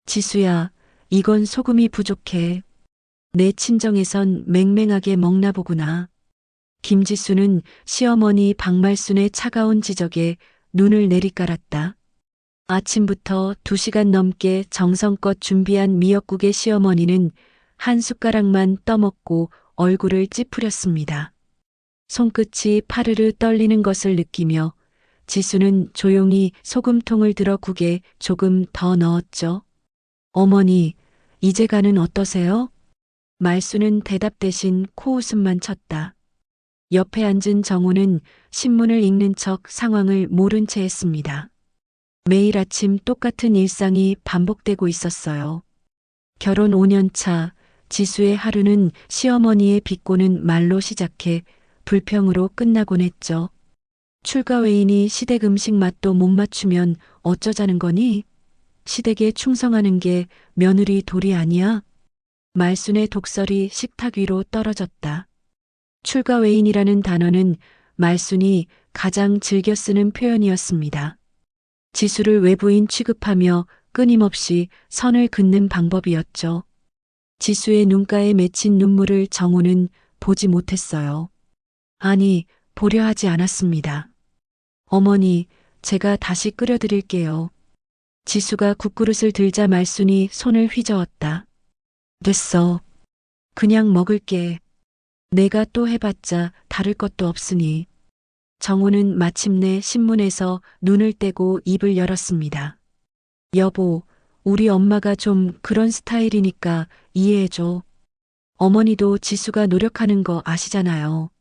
지수야, 이건 소금이 부족해. 내 친정에선 맹맹하게 먹나 보구나. 김지수는 시어머니 박말순의 차가운 지적에 눈을 내리깔았다. 아침부터 2시간 넘게 정성껏 준비한 미역국의 시어머니는 한 숟가락만 떠먹고 얼굴을 찌푸렸습니다. 손끝이 파르르 떨리는 것을 느끼며 지수는 조용히 소금통을 들어 국에 조금 더 넣었죠. 어머니, 이제 간은 어떠세요? 말수는 대답 대신 코웃음만 쳤다. 옆에 앉은 정우는 신문을 읽는 척 상황을 모른 채 했습니다. 매일 아침 똑같은 일상이 반복되고 있었어요. 결혼 5년 차 지수의 하루는 시어머니의 비꼬는 말로 시작해 불평으로 끝나곤 했죠. 출가 외인이 시댁 음식 맛도 못 맞추면 어쩌자는 거니? 시댁에 충성하는 게 며느리 도리 아니야? 말순의 독설이 식탁 위로 떨어졌다. 출가 외인이라는 단어는 말순이 가장 즐겨 쓰는 표현이었습니다. 지수를 외부인 취급하며 끊임없이 선을 긋는 방법이었죠. 지수의 눈가에 맺힌 눈물을 정우는 보지 못했어요. 아니, 보려 하지 않았습니다. 어머니, 제가 다시 끓여드릴게요. 지수가 국그릇을 들자 말순이 손을 휘저었다. 됐어. 그냥 먹을게. 내가 또 해봤자 다를 것도 없으니. 정우는 마침내 신문에서 눈을 떼고 입을 열었습니다. 여보, 우리 엄마가 좀 그런 스타일이니까 이해해줘. 어머니도 지수가 노력하는 거 아시잖아요.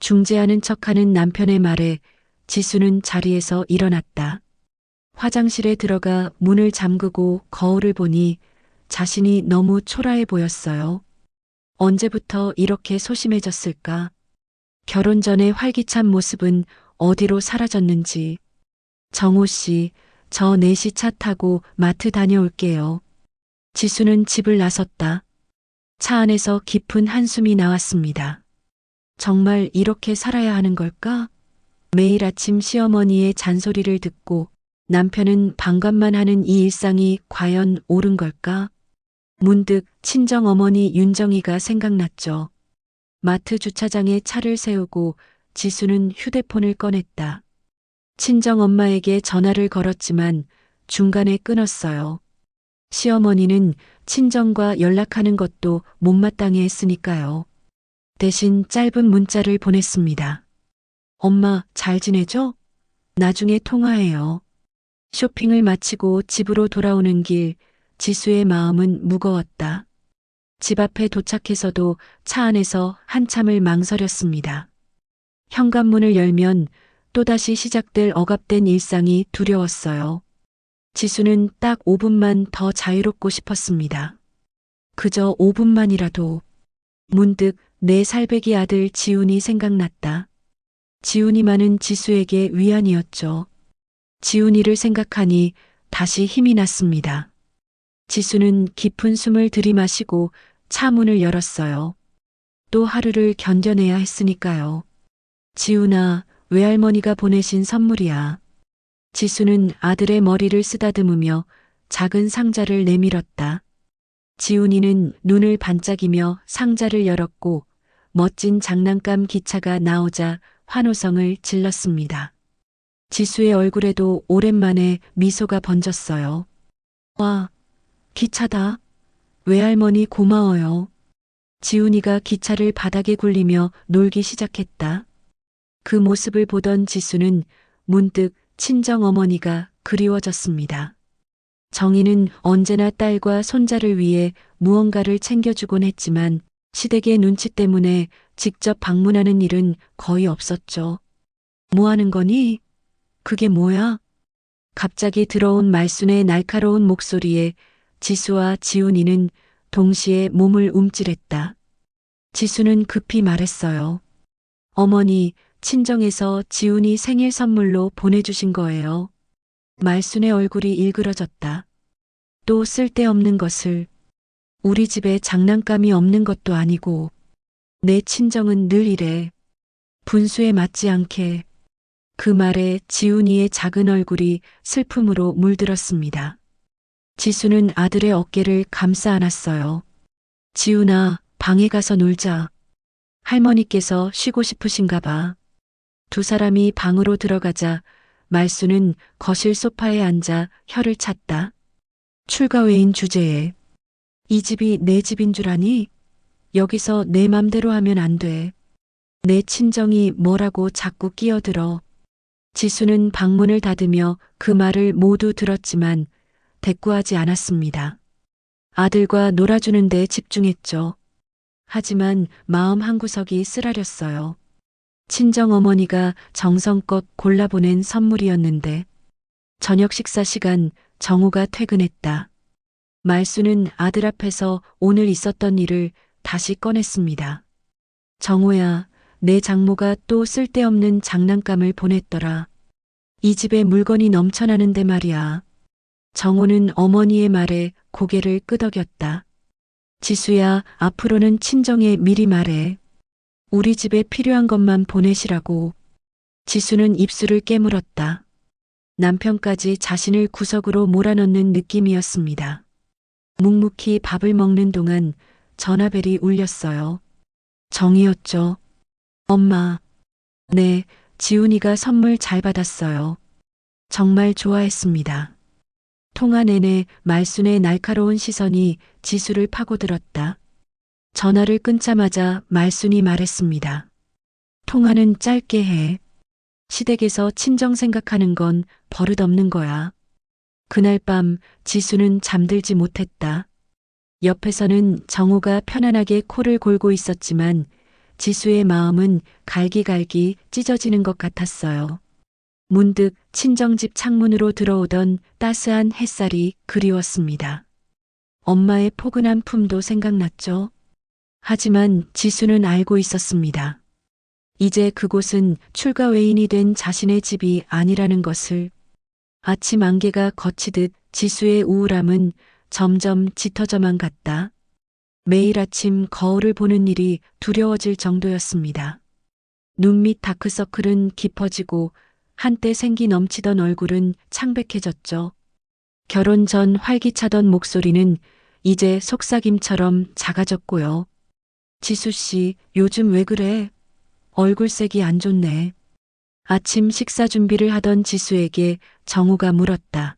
중재하는 척하는 남편의 말에 지수는 자리에서 일어났다. 화장실에 들어가 문을 잠그고 거울을 보니 자신이 너무 초라해 보였어요. 언제부터 이렇게 소심해졌을까? 결혼 전의 활기찬 모습은 어디로 사라졌는지. 정우 씨, 저 4시 차 타고 마트 다녀올게요. 지수는 집을 나섰다. 차 안에서 깊은 한숨이 나왔습니다. 정말 이렇게 살아야 하는 걸까? 매일 아침 시어머니의 잔소리를 듣고 남편은 방관만 하는 이 일상이 과연 옳은 걸까? 문득 친정어머니 윤정이가 생각났죠. 마트 주차장에 차를 세우고 지수는 휴대폰을 꺼냈다. 친정엄마에게 전화를 걸었지만 중간에 끊었어요. 시어머니는 친정과 연락하는 것도 못마땅해 했으니까요. 대신 짧은 문자를 보냈습니다. 엄마, 잘 지내죠? 나중에 통화해요. 쇼핑을 마치고 집으로 돌아오는 길, 지수의 마음은 무거웠다. 집 앞에 도착해서도 차 안에서 한참을 망설였습니다. 현관문을 열면 또다시 시작될 억압된 일상이 두려웠어요. 지수는 딱 5분만 더 자유롭고 싶었습니다. 그저 5분만이라도. 문득 내 살배기 아들 지훈이 생각났다. 지훈이만은 지수에게 위안이었죠. 지훈이를 생각하니 다시 힘이 났습니다. 지수는 깊은 숨을 들이마시고 차 문을 열었어요. 또 하루를 견뎌내야 했으니까요. 지훈아, 외할머니가 보내신 선물이야. 지수는 아들의 머리를 쓰다듬으며 작은 상자를 내밀었다. 지훈이는 눈을 반짝이며 상자를 열었고 멋진 장난감 기차가 나오자 환호성을 질렀습니다. 지수의 얼굴에도 오랜만에 미소가 번졌어요. 와, 기차다. 외할머니 고마워요. 지훈이가 기차를 바닥에 굴리며 놀기 시작했다. 그 모습을 보던 지수는 문득 친정어머니가 그리워졌습니다. 정희는 언제나 딸과 손자를 위해 무언가를 챙겨주곤 했지만 시댁의 눈치 때문에 직접 방문하는 일은 거의 없었죠. 뭐 하는 거니? 그게 뭐야? 갑자기 들어온 말순의 날카로운 목소리에 지수와 지훈이는 동시에 몸을 움찔했다. 지수는 급히 말했어요. 어머니, 친정에서 지훈이 생일 선물로 보내주신 거예요. 말순의 얼굴이 일그러졌다. 또 쓸데없는 것을. 우리 집에 장난감이 없는 것도 아니고. 내 친정은 늘 이래. 분수에 맞지 않게. 그 말에 지훈이의 작은 얼굴이 슬픔으로 물들었습니다. 지수는 아들의 어깨를 감싸 안았어요. 지훈아, 방에 가서 놀자. 할머니께서 쉬고 싶으신가 봐. 두 사람이 방으로 들어가자 말수는 거실 소파에 앉아 혀를 찼다. 출가 외인 주제에 이 집이 내 집인 줄 아니? 여기서 내 맘대로 하면 안 돼. 내 친정이 뭐라고 자꾸 끼어들어. 지수는 방문을 닫으며 그 말을 모두 들었지만 대꾸하지 않았습니다. 아들과 놀아주는 데 집중했죠. 하지만 마음 한구석이 쓰라렸어요. 친정어머니가 정성껏 골라보낸 선물이었는데 저녁 식사 시간 정우가 퇴근했다. 말수는 아들 앞에서 오늘 있었던 일을 다시 꺼냈습니다. 정우야, 내 장모가 또 쓸데없는 장난감을 보냈더라. 이 집에 물건이 넘쳐나는데 말이야. 정우는 어머니의 말에 고개를 끄덕였다. 지수야, 앞으로는 친정에 미리 말해. 우리 집에 필요한 것만 보내시라고. 지수는 입술을 깨물었다. 남편까지 자신을 구석으로 몰아넣는 느낌이었습니다. 묵묵히 밥을 먹는 동안 전화벨이 울렸어요. 정이었죠. 엄마. 네, 지훈이가 선물 잘 받았어요. 정말 좋아했습니다. 통화 내내 말순의 날카로운 시선이 지수를 파고들었다. 전화를 끊자마자 말순이 말했습니다. 통화는 짧게 해. 시댁에서 친정 생각하는 건 버릇없는 거야. 그날 밤 지수는 잠들지 못했다. 옆에서는 정우가 편안하게 코를 골고 있었지만 지수의 마음은 갈기갈기 찢어지는 것 같았어요. 문득 친정집 창문으로 들어오던 따스한 햇살이 그리웠습니다. 엄마의 포근한 품도 생각났죠. 하지만 지수는 알고 있었습니다. 이제 그곳은 출가 외인이 된 자신의 집이 아니라는 것을. 아침 안개가 걷히듯 지수의 우울함은 점점 짙어져만 갔다. 매일 아침 거울을 보는 일이 두려워질 정도였습니다. 눈 밑 다크서클은 깊어지고 한때 생기 넘치던 얼굴은 창백해졌죠. 결혼 전 활기차던 목소리는 이제 속삭임처럼 작아졌고요. 지수 씨, 요즘 왜 그래? 얼굴색이 안 좋네. 아침 식사 준비를 하던 지수에게 정우가 물었다.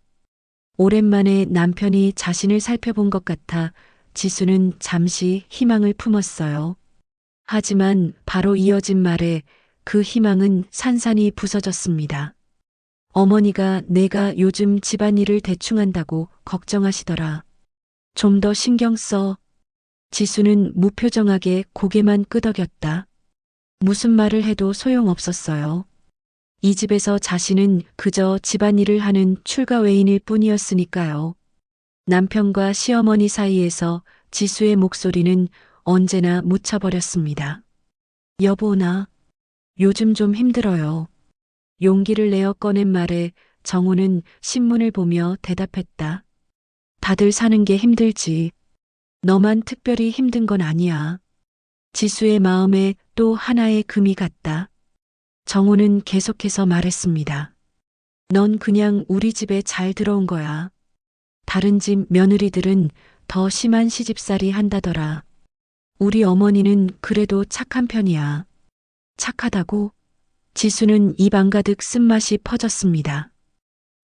오랜만에 남편이 자신을 살펴본 것 같아 지수는 잠시 희망을 품었어요. 하지만 바로 이어진 말에 그 희망은 산산이 부서졌습니다. 어머니가 내가 요즘 집안일을 대충 한다고 걱정하시더라. 좀 더 신경 써. 지수는 무표정하게 고개만 끄덕였다. 무슨 말을 해도 소용없었어요. 이 집에서 자신은 그저 집안일을 하는 출가 외인일 뿐이었으니까요. 남편과 시어머니 사이에서 지수의 목소리는 언제나 묻혀버렸습니다. 여보, 나 요즘 좀 힘들어요. 용기를 내어 꺼낸 말에 정우는 신문을 보며 대답했다. 다들 사는 게 힘들지. 너만 특별히 힘든 건 아니야. 지수의 마음에 또 하나의 금이 갔다. 정우는 계속해서 말했습니다. 넌 그냥 우리 집에 잘 들어온 거야. 다른 집 며느리들은 더 심한 시집살이 한다더라. 우리 어머니는 그래도 착한 편이야. 착하다고? 지수는 입 안 가득 쓴맛이 퍼졌습니다.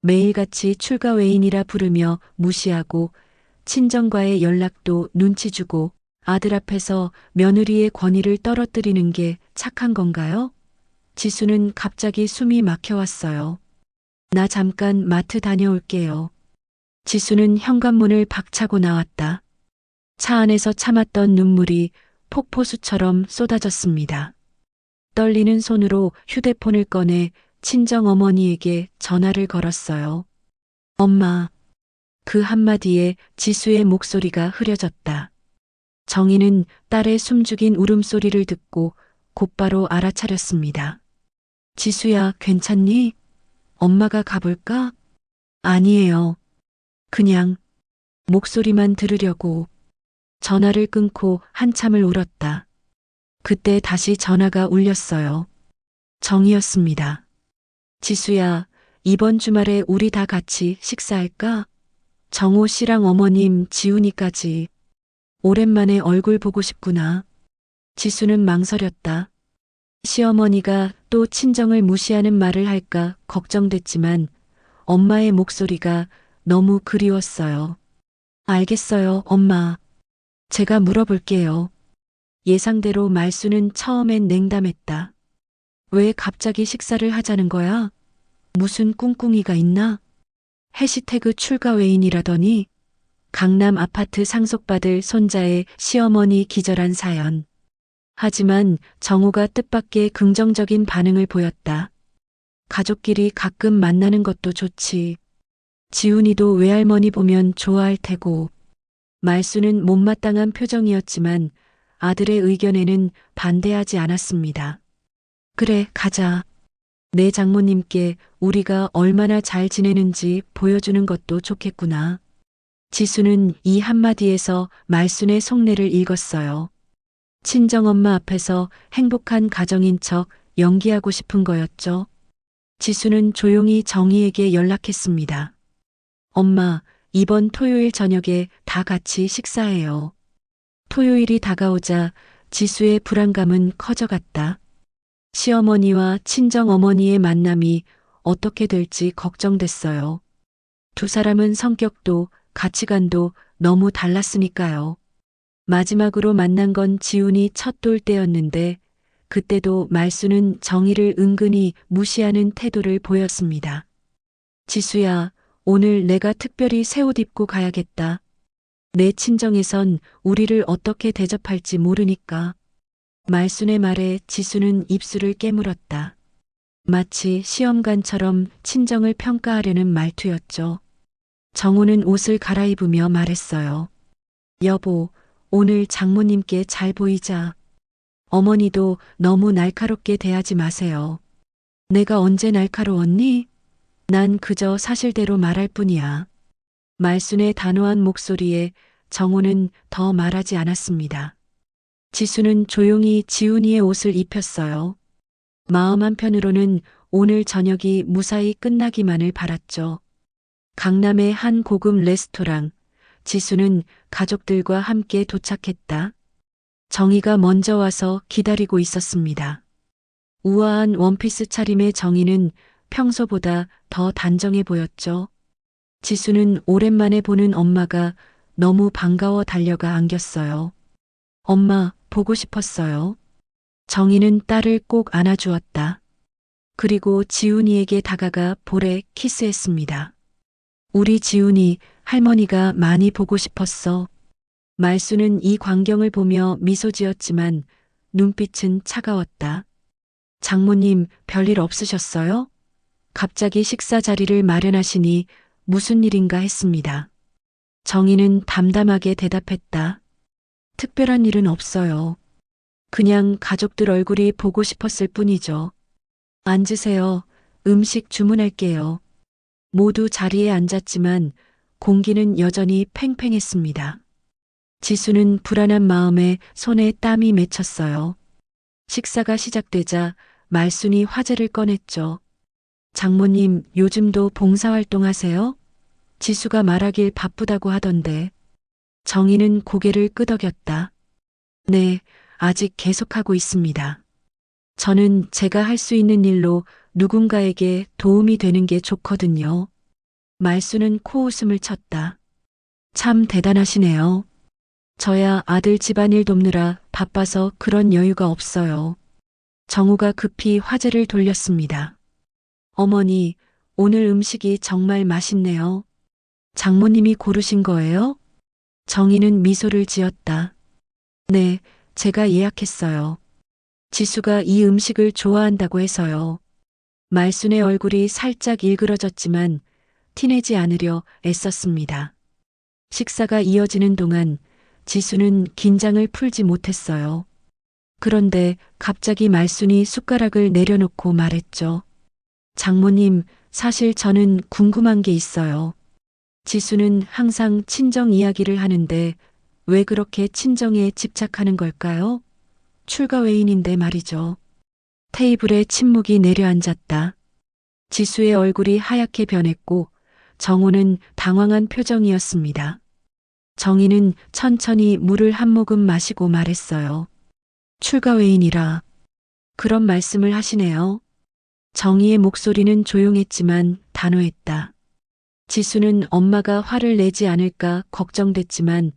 매일같이 출가 외인이라 부르며 무시하고 친정과의 연락도 눈치 주고 아들 앞에서 며느리의 권위를 떨어뜨리는 게 착한 건가요? 지수는 갑자기 숨이 막혀왔어요. 나 잠깐 마트 다녀올게요. 지수는 현관문을 박차고 나왔다. 차 안에서 참았던 눈물이 폭포수처럼 쏟아졌습니다. 떨리는 손으로 휴대폰을 꺼내 친정 어머니에게 전화를 걸었어요. 엄마. 그 한마디에 지수의 목소리가 흐려졌다. 정희는 딸의 숨죽인 울음소리를 듣고 곧바로 알아차렸습니다. 지수야, 괜찮니? 엄마가 가볼까? 아니에요. 그냥 목소리만 들으려고. 전화를 끊고 한참을 울었다. 그때 다시 전화가 울렸어요. 정이었습니다. 지수야, 이번 주말에 우리 다 같이 식사할까? 정호 씨랑 어머님, 지훈이까지. 오랜만에 얼굴 보고 싶구나. 지수는 망설였다. 시어머니가 또 친정을 무시하는 말을 할까 걱정됐지만 엄마의 목소리가 너무 그리웠어요. 알겠어요, 엄마. 제가 물어볼게요. 예상대로 말수는 처음엔 냉담했다. 왜 갑자기 식사를 하자는 거야? 무슨 꿍꿍이가 있나? 해시태그 출가 외인이라더니 강남 아파트 상속받을 손자의 시어머니 기절한 사연. 하지만 정우가 뜻밖의 긍정적인 반응을 보였다. 가족끼리 가끔 만나는 것도 좋지. 지훈이도 외할머니 보면 좋아할 테고. 말수는 못마땅한 표정이었지만 아들의 의견에는 반대하지 않았습니다. 그래, 가자. 내 장모님께 우리가 얼마나 잘 지내는지 보여주는 것도 좋겠구나. 지수는 이 한마디에서 말순의 속내를 읽었어요. 친정엄마 앞에서 행복한 가정인 척 연기하고 싶은 거였죠. 지수는 조용히 정희에게 연락했습니다. 엄마, 이번 토요일 저녁에 다 같이 식사해요. 토요일이 다가오자 지수의 불안감은 커져갔다. 시어머니와 친정어머니의 만남이 어떻게 될지 걱정됐어요. 두 사람은 성격도 가치관도 너무 달랐으니까요. 마지막으로 만난 건 지훈이 첫 돌 때였는데 그때도 말수는 정의를 은근히 무시하는 태도를 보였습니다. 지수야, 오늘 내가 특별히 새 옷 입고 가야겠다. 내 친정에선 우리를 어떻게 대접할지 모르니까. 말순의 말에 지수는 입술을 깨물었다. 마치 시험관처럼 친정을 평가하려는 말투였죠. 정우는 옷을 갈아입으며 말했어요. 여보, 오늘 장모님께 잘 보이자. 어머니도 너무 날카롭게 대하지 마세요. 내가 언제 날카로웠니? 난 그저 사실대로 말할 뿐이야. 말순의 단호한 목소리에 정우는 더 말하지 않았습니다. 지수는 조용히 지훈이의 옷을 입혔어요. 마음 한편으로는 오늘 저녁이 무사히 끝나기만을 바랐죠. 강남의 한 고급 레스토랑, 지수는 가족들과 함께 도착했다. 정희가 먼저 와서 기다리고 있었습니다. 우아한 원피스 차림의 정희는 평소보다 더 단정해 보였죠. 지수는 오랜만에 보는 엄마가 너무 반가워 달려가 안겼어요. 엄마, 보고 싶었어요. 정희는 딸을 꼭 안아주었다. 그리고 지훈이에게 다가가 볼에 키스했습니다. 우리 지훈이 할머니가 많이 보고 싶었어. 말수는 이 광경을 보며 미소 지었지만 눈빛은 차가웠다. 장모님, 별일 없으셨어요? 갑자기 식사 자리를 마련하시니 무슨 일인가 했습니다. 정희는 담담하게 대답했다. 특별한 일은 없어요. 그냥 가족들 얼굴이 보고 싶었을 뿐이죠. 앉으세요. 음식 주문할게요. 모두 자리에 앉았지만 공기는 여전히 팽팽했습니다. 지수는 불안한 마음에 손에 땀이 맺혔어요. 식사가 시작되자 말순이 화제를 꺼냈죠. 장모님, 요즘도 봉사활동 하세요? 지수가 말하길 바쁘다고 하던데. 정희는 고개를 끄덕였다. 네, 아직 계속하고 있습니다. 저는 제가 할 수 있는 일로 누군가에게 도움이 되는 게 좋거든요. 말수는 코웃음을 쳤다. 참 대단하시네요. 저야 아들 집안일 돕느라 바빠서 그런 여유가 없어요. 정우가 급히 화제를 돌렸습니다. 어머니, 오늘 음식이 정말 맛있네요. 장모님이 고르신 거예요? 정희는 미소를 지었다. 네, 제가 예약했어요. 지수가 이 음식을 좋아한다고 해서요. 말순의 얼굴이 살짝 일그러졌지만 티내지 않으려 애썼습니다. 식사가 이어지는 동안 지수는 긴장을 풀지 못했어요. 그런데 갑자기 말순이 숟가락을 내려놓고 말했죠. 장모님, 사실 저는 궁금한 게 있어요. 지수는 항상 친정 이야기를 하는데 왜 그렇게 친정에 집착하는 걸까요? 출가 외인인데 말이죠. 테이블에 침묵이 내려앉았다. 지수의 얼굴이 하얗게 변했고 정호는 당황한 표정이었습니다. 정희는 천천히 물을 한 모금 마시고 말했어요. 출가 외인이라 그런 말씀을 하시네요. 정희의 목소리는 조용했지만 단호했다. 지수는 엄마가 화를 내지 않을까 걱정됐지만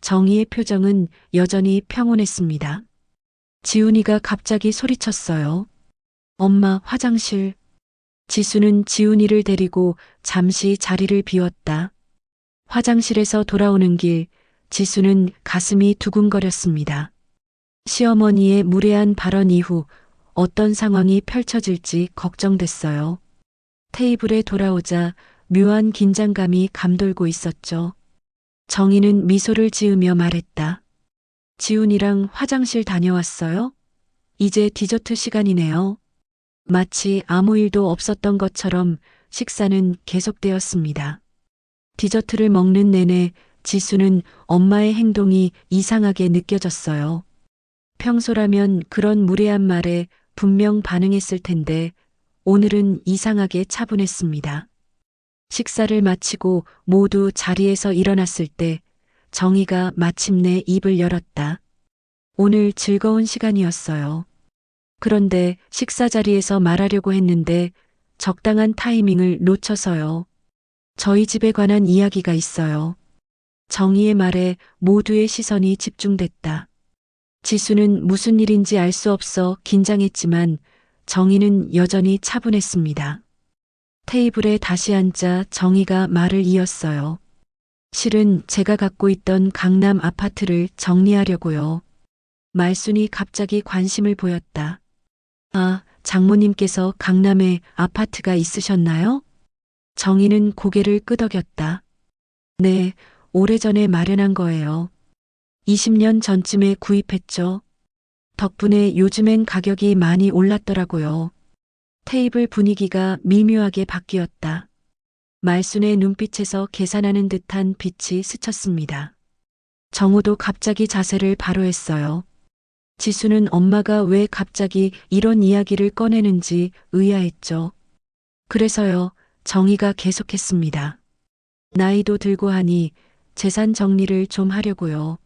정희의 표정은 여전히 평온했습니다. 지훈이가 갑자기 소리쳤어요. 엄마, 화장실. 지수는 지훈이를 데리고 잠시 자리를 비웠다. 화장실에서 돌아오는 길, 지수는 가슴이 두근거렸습니다. 시어머니의 무례한 발언 이후 어떤 상황이 펼쳐질지 걱정됐어요. 테이블에 돌아오자 묘한 긴장감이 감돌고 있었죠. 정희는 미소를 지으며 말했다. 지훈이랑 화장실 다녀왔어요? 이제 디저트 시간이네요. 마치 아무 일도 없었던 것처럼 식사는 계속되었습니다. 디저트를 먹는 내내 지수는 엄마의 행동이 이상하게 느껴졌어요. 평소라면 그런 무례한 말에 분명 반응했을 텐데 오늘은 이상하게 차분했습니다. 식사를 마치고 모두 자리에서 일어났을 때 정희가 마침내 입을 열었다. 오늘 즐거운 시간이었어요. 그런데 식사 자리에서 말하려고 했는데 적당한 타이밍을 놓쳐서요. 저희 집에 관한 이야기가 있어요. 정희의 말에 모두의 시선이 집중됐다. 지수는 무슨 일인지 알 수 없어 긴장했지만 정희는 여전히 차분했습니다. 테이블에 다시 앉자 정희가 말을 이었어요. 실은 제가 갖고 있던 강남 아파트를 정리하려고요. 말순이 갑자기 관심을 보였다. 아, 장모님께서 강남에 아파트가 있으셨나요? 정희는 고개를 끄덕였다. 네, 오래전에 마련한 거예요. 20년 전쯤에 구입했죠. 덕분에 요즘엔 가격이 많이 올랐더라고요. 테이블 분위기가 미묘하게 바뀌었다. 말순의 눈빛에서 계산하는 듯한 빛이 스쳤습니다. 정호도 갑자기 자세를 바로 했어요. 지수는 엄마가 왜 갑자기 이런 이야기를 꺼내는지 의아했죠. 그래서요, 정희가 계속했습니다. 나이도 들고 하니 재산 정리를 좀 하려고요.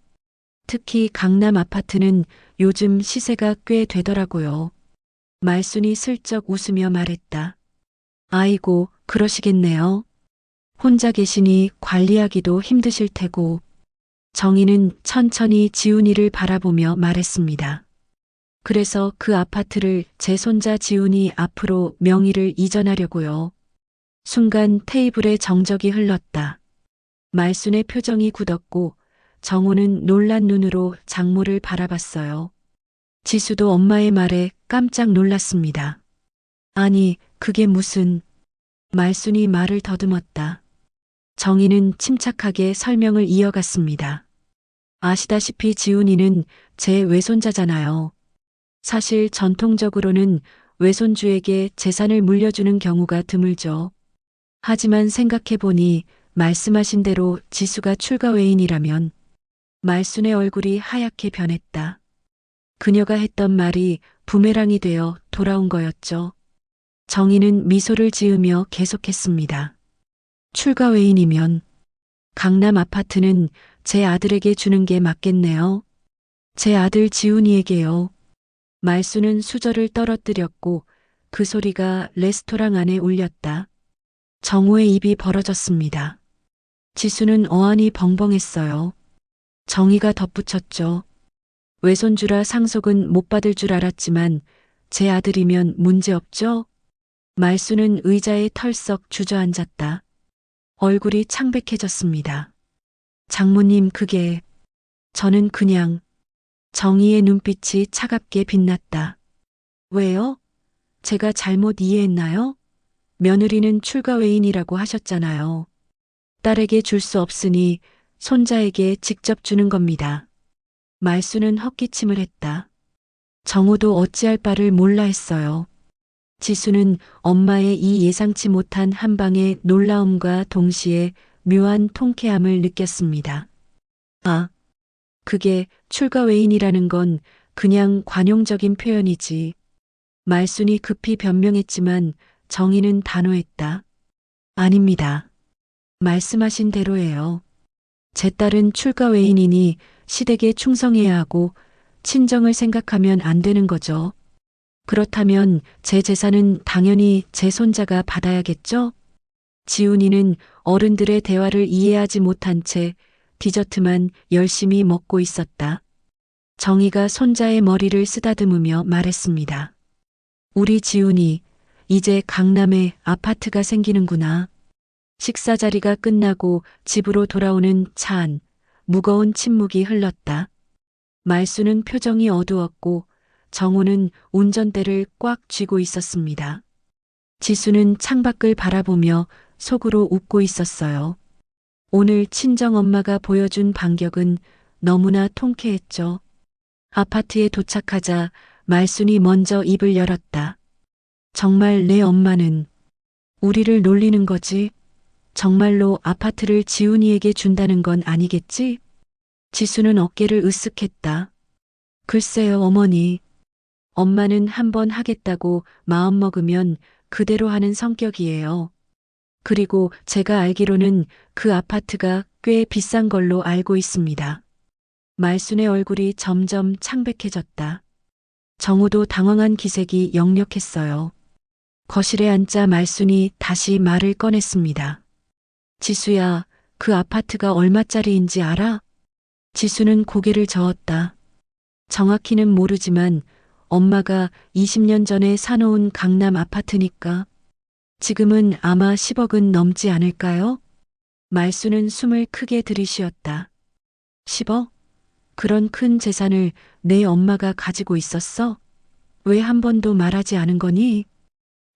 특히 강남 아파트는 요즘 시세가 꽤 되더라고요. 말순이 슬쩍 웃으며 말했다. 아이고, 그러시겠네요. 혼자 계시니 관리하기도 힘드실 테고. 정희는 천천히 지훈이를 바라보며 말했습니다. 그래서 그 아파트를 제 손자 지훈이 앞으로 명의를 이전하려고요. 순간 테이블에 정적이 흘렀다. 말순의 표정이 굳었고 정호는 놀란 눈으로 장모를 바라봤어요. 지수도 엄마의 말에 깜짝 놀랐습니다. 아니, 그게 무슨... 말순이 말을 더듬었다. 정희는 침착하게 설명을 이어갔습니다. 아시다시피 지훈이는 제 외손자잖아요. 사실 전통적으로는 외손주에게 재산을 물려주는 경우가 드물죠. 하지만 생각해보니 말씀하신 대로 지수가 출가 외인이라면 말순의 얼굴이 하얗게 변했다. 그녀가 했던 말이 부메랑이 되어 돌아온 거였죠. 정희는 미소를 지으며 계속했습니다. 출가 외인이면 강남 아파트는 제 아들에게 주는 게 맞겠네요. 제 아들 지훈이에게요. 말순은 수저를 떨어뜨렸고 그 소리가 레스토랑 안에 울렸다. 정호의 입이 벌어졌습니다. 지수는 어안이 벙벙했어요. 정희가 덧붙였죠. 외손주라 상속은 못 받을 줄 알았지만 제 아들이면 문제없죠? 말순은 의자에 털썩 주저앉았다. 얼굴이 창백해졌습니다. 장모님 그게... 저는 그냥... 정희의 눈빛이 차갑게 빛났다. 왜요? 제가 잘못 이해했나요? 며느리는 출가 외인이라고 하셨잖아요. 딸에게 줄 수 없으니 손자에게 직접 주는 겁니다. 말순은 헛기침을 했다. 정호도 어찌할 바를 몰라 했어요. 지수는 엄마의 이 예상치 못한 한방의 놀라움과 동시에 묘한 통쾌함을 느꼈습니다. 아, 그게 출가 외인이라는 건 그냥 관용적인 표현이지. 말순이 급히 변명했지만 정희는 단호했다. 아닙니다. 말씀하신 대로예요. 제 딸은 출가 외인이니 시댁에 충성해야 하고 친정을 생각하면 안 되는 거죠. 그렇다면 제 재산은 당연히 제 손자가 받아야겠죠? 지훈이는 어른들의 대화를 이해하지 못한 채 디저트만 열심히 먹고 있었다. 정희가 손자의 머리를 쓰다듬으며 말했습니다. 우리 지훈이 이제 강남에 아파트가 생기는구나. 식사 자리가 끝나고 집으로 돌아오는 차 안, 무거운 침묵이 흘렀다. 말수는 표정이 어두웠고 정우는 운전대를 꽉 쥐고 있었습니다. 지수는 창밖을 바라보며 속으로 웃고 있었어요. 오늘 친정엄마가 보여준 반격은 너무나 통쾌했죠. 아파트에 도착하자 말순이 먼저 입을 열었다. 정말 내 엄마는 우리를 놀리는 거지? 정말로 아파트를 지훈이에게 준다는 건 아니겠지? 지수는 어깨를 으쓱했다. 글쎄요, 어머니. 엄마는 한번 하겠다고 마음먹으면 그대로 하는 성격이에요. 그리고 제가 알기로는 그 아파트가 꽤 비싼 걸로 알고 있습니다. 말순의 얼굴이 점점 창백해졌다. 정우도 당황한 기색이 역력했어요. 거실에 앉자 말순이 다시 말을 꺼냈습니다. 지수야, 그 아파트가 얼마짜리인지 알아? 지수는 고개를 저었다. 정확히는 모르지만 엄마가 20년 전에 사놓은 강남 아파트니까 지금은 아마 10억은 넘지 않을까요? 말수는 숨을 크게 들이쉬었다. 10억? 그런 큰 재산을 내 엄마가 가지고 있었어? 왜 한 번도 말하지 않은 거니?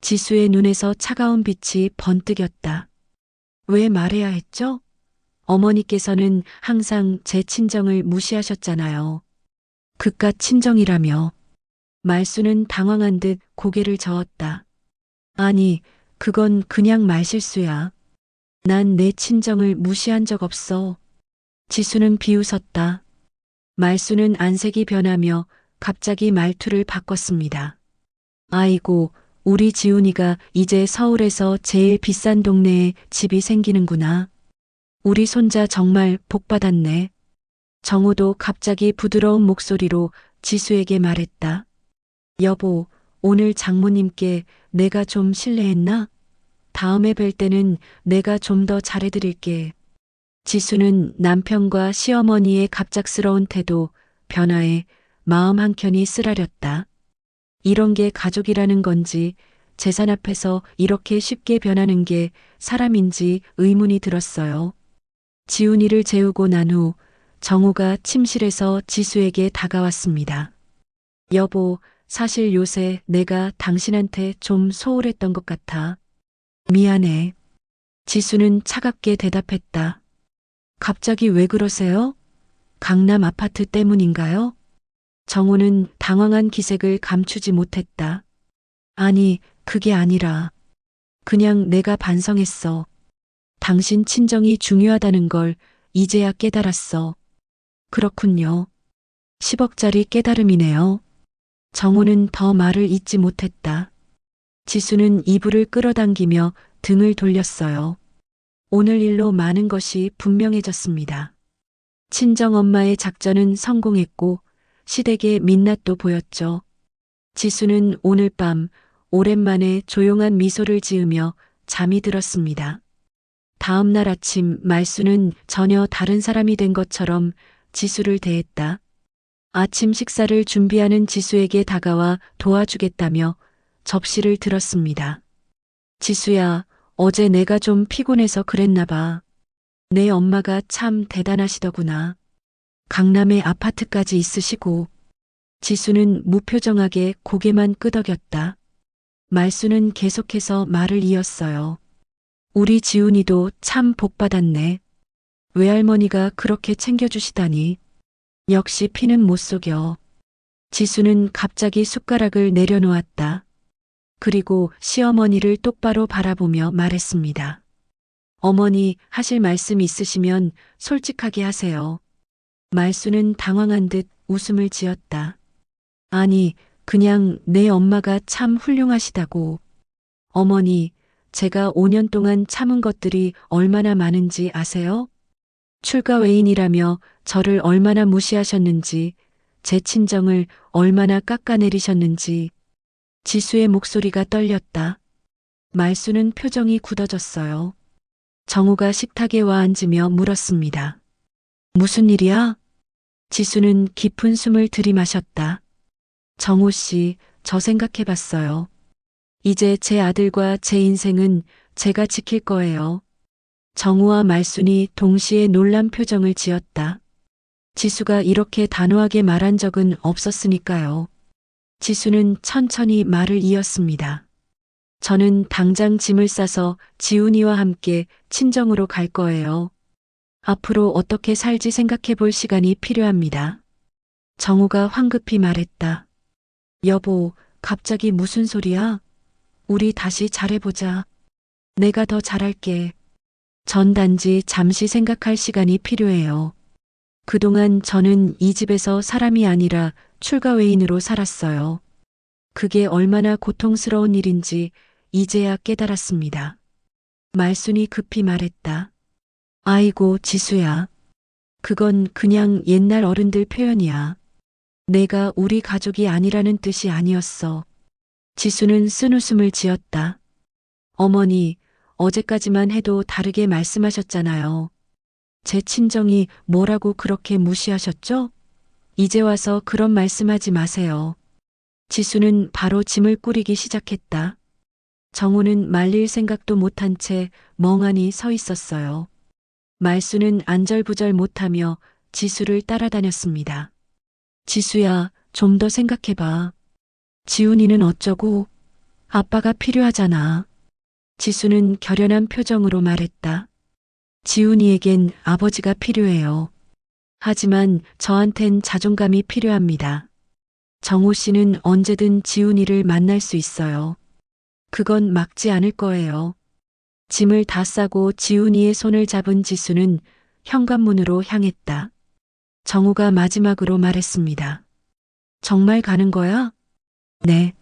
지수의 눈에서 차가운 빛이 번뜩였다. 왜 말해야 했죠? 어머니께서는 항상 제 친정을 무시하셨잖아요. 그깟 친정이라며. 말수는 당황한 듯 고개를 저었다. 아니, 그건 그냥 말실수야. 난 내 친정을 무시한 적 없어. 지수는 비웃었다. 말수는 안색이 변하며 갑자기 말투를 바꿨습니다. 아이고, 우리 지훈이가 이제 서울에서 제일 비싼 동네에 집이 생기는구나. 우리 손자 정말 복 받았네. 정우도 갑자기 부드러운 목소리로 지수에게 말했다. 여보, 오늘 장모님께 내가 좀 실례했나? 다음에 뵐 때는 내가 좀 더 잘해드릴게. 지수는 남편과 시어머니의 갑작스러운 태도, 변화에 마음 한켠이 쓰라렸다. 이런 게 가족이라는 건지 재산 앞에서 이렇게 쉽게 변하는 게 사람인지 의문이 들었어요. 지훈이를 재우고 난 후 정우가 침실에서 지수에게 다가왔습니다. 여보, 사실 요새 내가 당신한테 좀 소홀했던 것 같아. 미안해. 지수는 차갑게 대답했다. 갑자기 왜 그러세요? 강남 아파트 때문인가요? 정우는 당황한 기색을 감추지 못했다. 아니, 그게 아니라 그냥 내가 반성했어. 당신 친정이 중요하다는 걸 이제야 깨달았어. 그렇군요. 10억짜리 깨달음이네요. 정우는 더 말을 잇지 못했다. 지수는 이불을 끌어당기며 등을 돌렸어요. 오늘 일로 많은 것이 분명해졌습니다. 친정엄마의 작전은 성공했고 시댁의 민낯도 보였죠. 지수는 오늘 밤 오랜만에 조용한 미소를 지으며 잠이 들었습니다. 다음 날 아침 말수는 전혀 다른 사람이 된 것처럼 지수를 대했다. 아침 식사를 준비하는 지수에게 다가와 도와주겠다며 접시를 들었습니다. 지수야, 어제 내가 좀 피곤해서 그랬나 봐. 내 엄마가 참 대단하시더구나. 강남에 아파트까지 있으시고. 지수는 무표정하게 고개만 끄덕였다. 말수는 계속해서 말을 이었어요. 우리 지훈이도 참 복받았네. 외할머니가 그렇게 챙겨주시다니. 역시 피는 못 속여. 지수는 갑자기 숟가락을 내려놓았다. 그리고 시어머니를 똑바로 바라보며 말했습니다. 어머니 하실 말씀 있으시면 솔직하게 하세요. 말수는 당황한 듯 웃음을 지었다. 아니, 그냥 내 엄마가 참 훌륭하시다고. 어머니, 제가 5년 동안 참은 것들이 얼마나 많은지 아세요? 출가 외인이라며 저를 얼마나 무시하셨는지, 제 친정을 얼마나 깎아내리셨는지. 지수의 목소리가 떨렸다. 말수는 표정이 굳어졌어요. 정우가 식탁에 와 앉으며 물었습니다. 무슨 일이야? 지수는 깊은 숨을 들이마셨다. 정우 씨, 저 생각해봤어요. 이제 제 아들과 제 인생은 제가 지킬 거예요. 정우와 말순이 동시에 놀란 표정을 지었다. 지수가 이렇게 단호하게 말한 적은 없었으니까요. 지수는 천천히 말을 이었습니다. 저는 당장 짐을 싸서 지훈이와 함께 친정으로 갈 거예요. 앞으로 어떻게 살지 생각해 볼 시간이 필요합니다. 정우가 황급히 말했다. 여보, 갑자기 무슨 소리야? 우리 다시 잘해보자. 내가 더 잘할게. 전 단지 잠시 생각할 시간이 필요해요. 그동안 저는 이 집에서 사람이 아니라 출가 외인으로 살았어요. 그게 얼마나 고통스러운 일인지 이제야 깨달았습니다. 말순이 급히 말했다. 아이고, 지수야. 그건 그냥 옛날 어른들 표현이야. 내가 우리 가족이 아니라는 뜻이 아니었어. 지수는 쓴웃음을 지었다. 어머니, 어제까지만 해도 다르게 말씀하셨잖아요. 제 친정이 뭐라고 그렇게 무시하셨죠? 이제 와서 그런 말씀하지 마세요. 지수는 바로 짐을 꾸리기 시작했다. 정우는 말릴 생각도 못한 채 멍하니 서 있었어요. 말수는 안절부절 못하며 지수를 따라다녔습니다. 지수야, 좀 더 생각해봐. 지훈이는 어쩌고? 아빠가 필요하잖아. 지수는 결연한 표정으로 말했다. 지훈이에겐 아버지가 필요해요. 하지만 저한텐 자존감이 필요합니다. 정호 씨는 언제든 지훈이를 만날 수 있어요. 그건 막지 않을 거예요. 짐을 다 싸고 지훈이의 손을 잡은 지수는 현관문으로 향했다. 정우가 마지막으로 말했습니다. 정말 가는 거야? 네.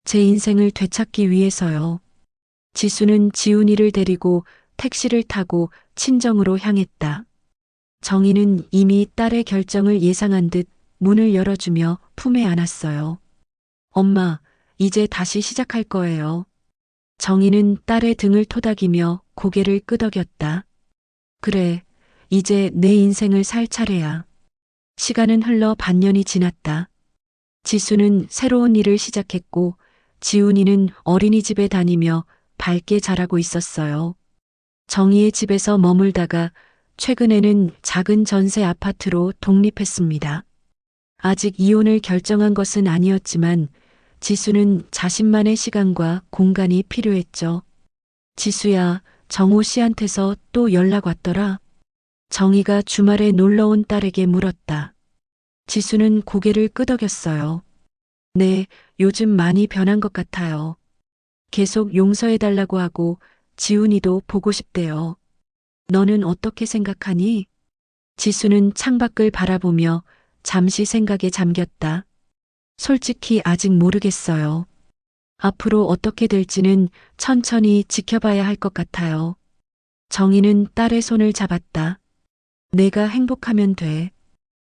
제 인생을 되찾기 위해서요. 지수는 지훈이를 데리고 택시를 타고 친정으로 향했다. 정희는 이미 딸의 결정을 예상한 듯 문을 열어주며 품에 안았어요. 엄마, 이제 다시 시작할 거예요. 정희는 딸의 등을 토닥이며 고개를 끄덕였다. 그래, 이제 내 인생을 살 차례야. 시간은 흘러 반년이 지났다. 지수는 새로운 일을 시작했고 지훈이는 어린이집에 다니며 밝게 자라고 있었어요. 정희의 집에서 머물다가 최근에는 작은 전세 아파트로 독립했습니다. 아직 이혼을 결정한 것은 아니었지만 지수는 자신만의 시간과 공간이 필요했죠. 지수야, 정호 씨한테서 또 연락 왔더라. 정희가 주말에 놀러온 딸에게 물었다. 지수는 고개를 끄덕였어요. 네, 요즘 많이 변한 것 같아요. 계속 용서해달라고 하고 지훈이도 보고 싶대요. 너는 어떻게 생각하니? 지수는 창밖을 바라보며 잠시 생각에 잠겼다. 솔직히 아직 모르겠어요. 앞으로 어떻게 될지는 천천히 지켜봐야 할 것 같아요. 정희는 딸의 손을 잡았다. 내가 행복하면 돼.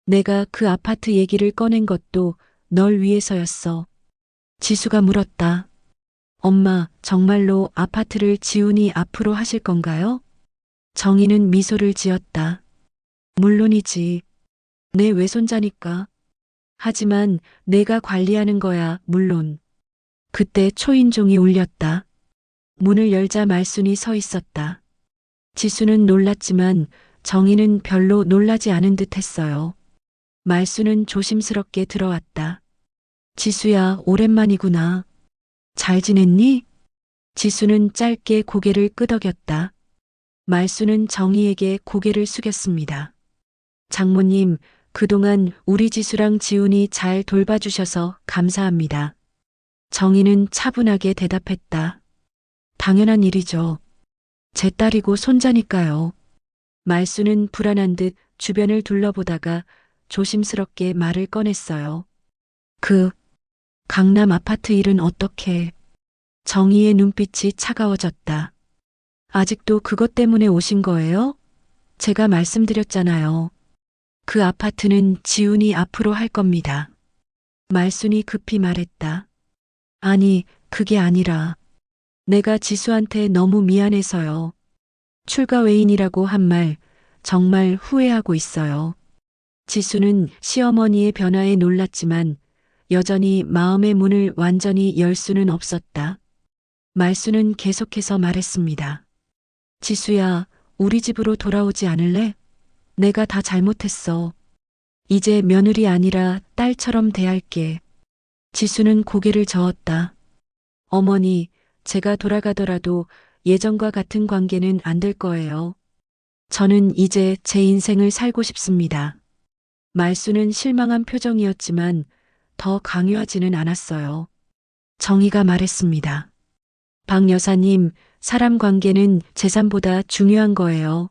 내가 그 아파트 얘기를 꺼낸 것도 널 위해서였어. 지수가 물었다. 엄마, 정말로 아파트를 지훈이 앞으로 하실 건가요? 정희는 미소를 지었다. 물론이지. 내 외손자니까. 하지만 내가 관리하는 거야, 물론. 그때 초인종이 울렸다. 문을 열자 말순이 서 있었다. 지수는 놀랐지만 정희는 별로 놀라지 않은 듯 했어요. 말순은 조심스럽게 들어왔다. 지수야, 오랜만이구나. 잘 지냈니? 지수는 짧게 고개를 끄덕였다. 말순은 정희에게 고개를 숙였습니다. 장모님, 그동안 우리 지수랑 지훈이 잘 돌봐주셔서 감사합니다. 정희는 차분하게 대답했다. 당연한 일이죠. 제 딸이고 손자니까요. 말순은 불안한 듯 주변을 둘러보다가 조심스럽게 말을 꺼냈어요. 그 강남 아파트 일은 어떻게? 정희의 눈빛이 차가워졌다. 아직도 그것 때문에 오신 거예요? 제가 말씀드렸잖아요. 그 아파트는 지훈이 앞으로 할 겁니다. 말순이 급히 말했다. 아니, 그게 아니라 내가 지수한테 너무 미안해서요. 출가 외인이라고 한 말 정말 후회하고 있어요. 지수는 시어머니의 변화에 놀랐지만 여전히 마음의 문을 완전히 열 수는 없었다. 말수는 계속해서 말했습니다. 지수야, 우리 집으로 돌아오지 않을래? 내가 다 잘못했어. 이제 며느리 아니라 딸처럼 대할게. 지수는 고개를 저었다. 어머니, 제가 돌아가더라도 예전과 같은 관계는 안 될 거예요. 저는 이제 제 인생을 살고 싶습니다. 말수는 실망한 표정이었지만 더 강요하지는 않았어요. 정희가 말했습니다. 박 여사님, 사람 관계는 재산보다 중요한 거예요.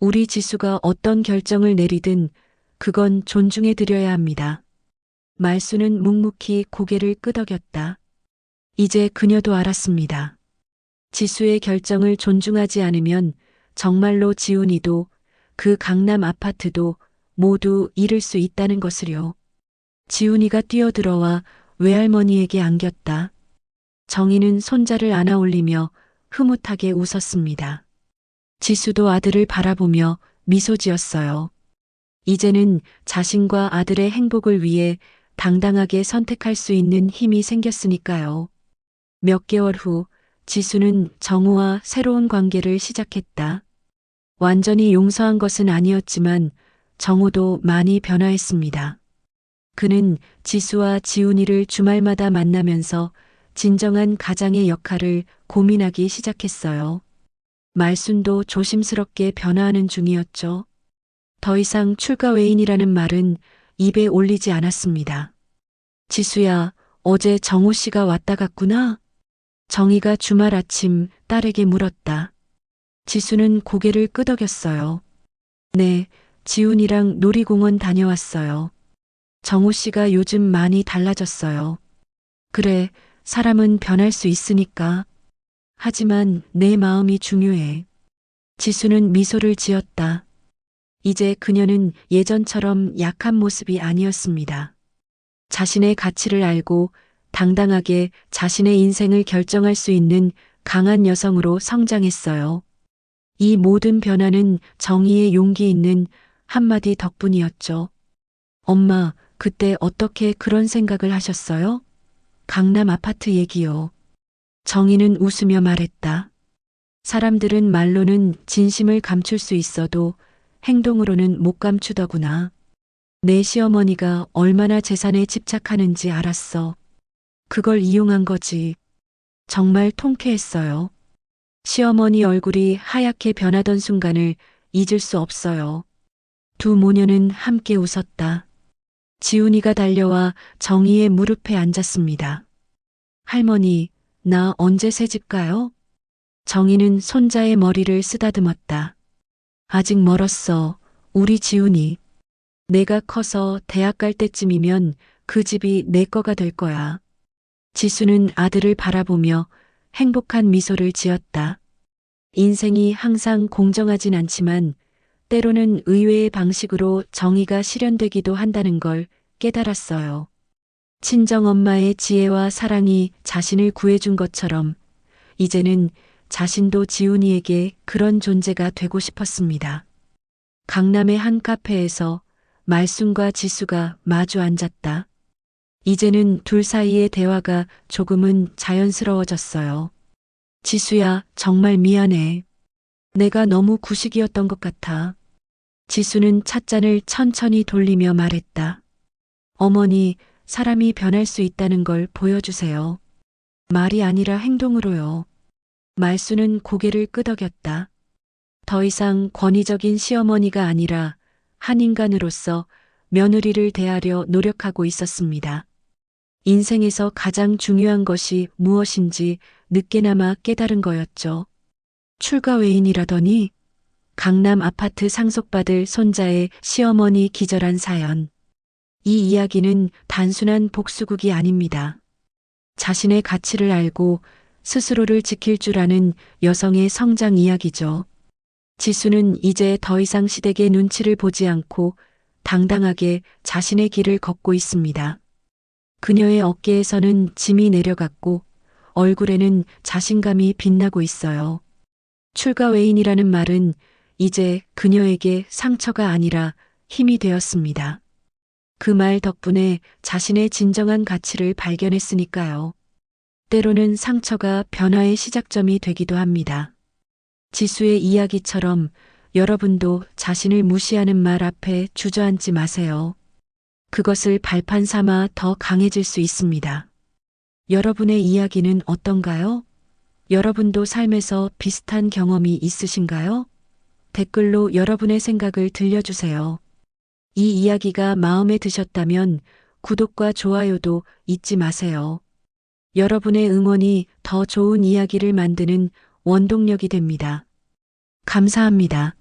우리 지수가 어떤 결정을 내리든 그건 존중해 드려야 합니다. 말수는 묵묵히 고개를 끄덕였다. 이제 그녀도 알았습니다. 지수의 결정을 존중하지 않으면 정말로 지훈이도 그 강남 아파트도 모두 잃을 수 있다는 것을요. 지훈이가 뛰어들어와 외할머니에게 안겼다. 정희는 손자를 안아 올리며 흐뭇하게 웃었습니다. 지수도 아들을 바라보며 미소 지었어요. 이제는 자신과 아들의 행복을 위해 당당하게 선택할 수 있는 힘이 생겼으니까요. 몇 개월 후 지수는 정우와 새로운 관계를 시작했다. 완전히 용서한 것은 아니었지만 정우도 많이 변화했습니다. 그는 지수와 지훈이를 주말마다 만나면서 진정한 가장의 역할을 고민하기 시작했어요. 말순도 조심스럽게 변화하는 중이었죠. 더 이상 출가 외인이라는 말은 입에 올리지 않았습니다. 지수야, 어제 정우 씨가 왔다 갔구나? 정희가 주말 아침 딸에게 물었다. 지수는 고개를 끄덕였어요. 네, 지훈이랑 놀이공원 다녀왔어요. 정우 씨가 요즘 많이 달라졌어요. 그래, 사람은 변할 수 있으니까. 하지만 내 마음이 중요해. 지수는 미소를 지었다. 이제 그녀는 예전처럼 약한 모습이 아니었습니다. 자신의 가치를 알고 당당하게 자신의 인생을 결정할 수 있는 강한 여성으로 성장했어요. 이 모든 변화는 정의의 용기 있는 한마디 덕분이었죠. 엄마, 그때 어떻게 그런 생각을 하셨어요? 강남 아파트 얘기요. 정희는 웃으며 말했다. 사람들은 말로는 진심을 감출 수 있어도 행동으로는 못 감추더구나. 내 시어머니가 얼마나 재산에 집착하는지 알았어. 그걸 이용한 거지. 정말 통쾌했어요. 시어머니 얼굴이 하얗게 변하던 순간을 잊을 수 없어요. 두 모녀는 함께 웃었다. 지훈이가 달려와 정희의 무릎에 앉았습니다. 할머니, 나 언제 새집 가요? 정희는 손자의 머리를 쓰다듬었다. 아직 멀었어, 우리 지훈이. 내가 커서 대학 갈 때쯤이면 그 집이 내 거가 될 거야. 지수는 아들을 바라보며 행복한 미소를 지었다. 인생이 항상 공정하진 않지만 때로는 의외의 방식으로 정의가 실현되기도 한다는 걸 깨달았어요. 친정엄마의 지혜와 사랑이 자신을 구해준 것처럼 이제는 자신도 지훈이에게 그런 존재가 되고 싶었습니다. 강남의 한 카페에서 말순과 지수가 마주 앉았다. 이제는 둘 사이의 대화가 조금은 자연스러워졌어요. 지수야, 정말 미안해. 내가 너무 구식이었던 것 같아. 지수는 찻잔을 천천히 돌리며 말했다. 어머니, 사람이 변할 수 있다는 걸 보여주세요. 말이 아니라 행동으로요. 말수는 고개를 끄덕였다. 더 이상 권위적인 시어머니가 아니라 한 인간으로서 며느리를 대하려 노력하고 있었습니다. 인생에서 가장 중요한 것이 무엇인지 늦게나마 깨달은 거였죠. 출가 외인이라더니 강남 아파트 상속받을 손자의 시어머니 기절한 사연. 이 이야기는 단순한 복수극이 아닙니다. 자신의 가치를 알고 스스로를 지킬 줄 아는 여성의 성장 이야기죠. 지수는 이제 더 이상 시댁의 눈치를 보지 않고 당당하게 자신의 길을 걷고 있습니다. 그녀의 어깨에서는 짐이 내려갔고 얼굴에는 자신감이 빛나고 있어요. 출가 외인이라는 말은 이제 그녀에게 상처가 아니라 힘이 되었습니다. 그 말 덕분에 자신의 진정한 가치를 발견했으니까요. 때로는 상처가 변화의 시작점이 되기도 합니다. 지수의 이야기처럼 여러분도 자신을 무시하는 말 앞에 주저앉지 마세요. 그것을 발판 삼아 더 강해질 수 있습니다. 여러분의 이야기는 어떤가요? 여러분도 삶에서 비슷한 경험이 있으신가요? 댓글로 여러분의 생각을 들려주세요. 이 이야기가 마음에 드셨다면 구독과 좋아요도 잊지 마세요. 여러분의 응원이 더 좋은 이야기를 만드는 원동력이 됩니다. 감사합니다.